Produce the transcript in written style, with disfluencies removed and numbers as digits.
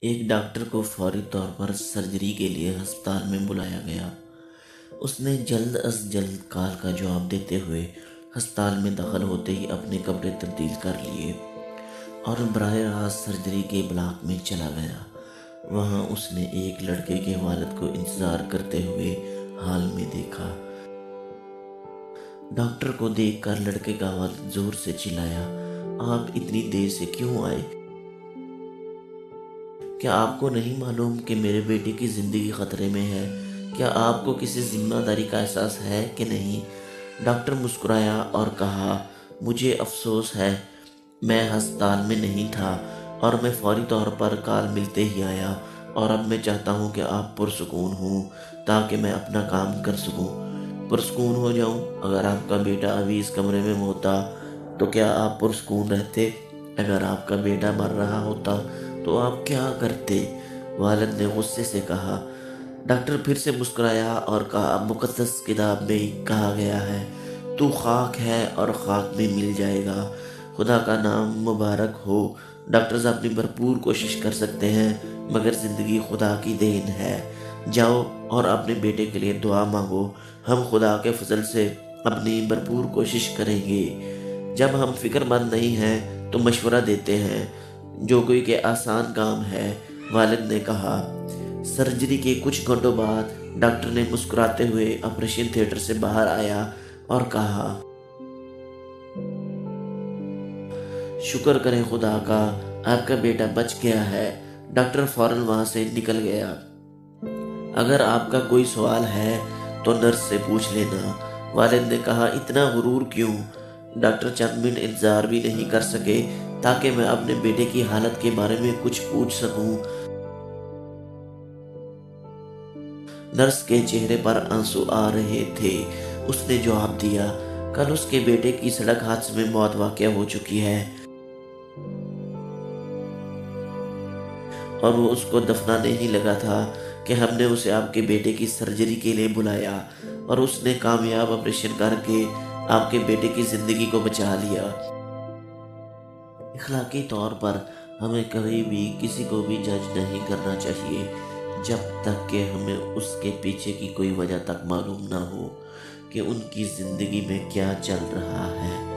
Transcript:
ایک ڈاکٹر کو فوری طور پر سرجری کے لیے ہسپتال میں بلایا گیا۔ اس نے جلد از جلد کال کا جواب دیتے ہوئے ہسپتال میں داخل ہوتے ہی اپنے کپڑے تبدیل کر لیے اور براہ راست سرجری کے بلاک میں چلا گیا۔ وہاں اس نے ایک لڑکے کے والد کو انتظار کرتے ہوئے حال میں دیکھا۔ ڈاکٹر کو دیکھ کر لڑکے کا والد زور سے چلایا، آپ اتنی دیر سے کیوں آئے؟ کیا آپ کو نہیں معلوم کہ میرے بیٹے کی زندگی خطرے میں ہے؟ کیا آپ کو کسی ذمہ داری کا احساس ہے کہ نہیں؟ ڈاکٹر مسکرایا اور کہا، مجھے افسوس ہے، میں ہسپتال میں نہیں تھا اور میں فوری طور پر کال ملتے ہی آیا، اور اب میں چاہتا ہوں کہ آپ پرسکون ہوں تاکہ میں اپنا کام کر سکوں۔ پرسکون ہو جاؤں؟ اگر آپ کا بیٹا ابھی اس کمرے میں ہوتا تو کیا آپ پرسکون رہتے؟ اگر آپ کا بیٹا مر رہا ہوتا تو آپ کیا کرتے؟ والد نے غصے سے کہا۔ ڈاکٹر پھر سے مسکرایا اور کہا، مقدس کتاب میں کہا گیا ہے، تو خاک ہے اور خاک میں مل جائے گا۔ خدا کا نام مبارک ہو۔ ڈاکٹرز اپنی بھرپور کوشش کر سکتے ہیں مگر زندگی خدا کی دین ہے۔ جاؤ اور اپنے بیٹے کے لیے دعا مانگو، ہم خدا کے فضل سے اپنی بھرپور کوشش کریں گے۔ جب ہم فکر مند نہیں ہیں تو مشورہ دیتے ہیں، جو کوئی کہ آسان کام ہے، والد نے کہا۔ سرجری کے کچھ گھنٹوں بعد ڈاکٹر نے مسکراتے ہوئے آپریشن تھیٹر سے باہر آیا اور کہا، شکر کریں خدا کا، آپ کا بیٹا بچ گیا ہے۔ ڈاکٹر فوراً وہاں سے نکل گیا۔ اگر آپ کا کوئی سوال ہے تو نرس سے پوچھ لینا، والد نے کہا۔ اتنا غرور کیوں؟ ڈاکٹر چند منٹ انتظار بھی نہیں کر سکے تاکہ میں اپنے بیٹے کی حالت کے بارے میں کچھ پوچھ سکوں۔ نرس کے چہرے پر آنسو آ رہے تھے۔ اس نے جواب دیا، کل اس کے بیٹے کی سڑک حادثے میں موت واقع ہو چکی ہے اور وہ اس کو دفنانے ہی لگا تھا کہ ہم نے اسے آپ کے بیٹے کی سرجری کے لیے بلایا اور اس نے کامیاب آپریشن کر کے آپ کے بیٹے کی زندگی کو بچا لیا۔ اخلاقی طور پر ہمیں کبھی بھی کسی کو بھی جج نہیں کرنا چاہیے جب تک کہ ہمیں اس کے پیچھے کی کوئی وجہ تک معلوم نہ ہو کہ ان کی زندگی میں کیا چل رہا ہے۔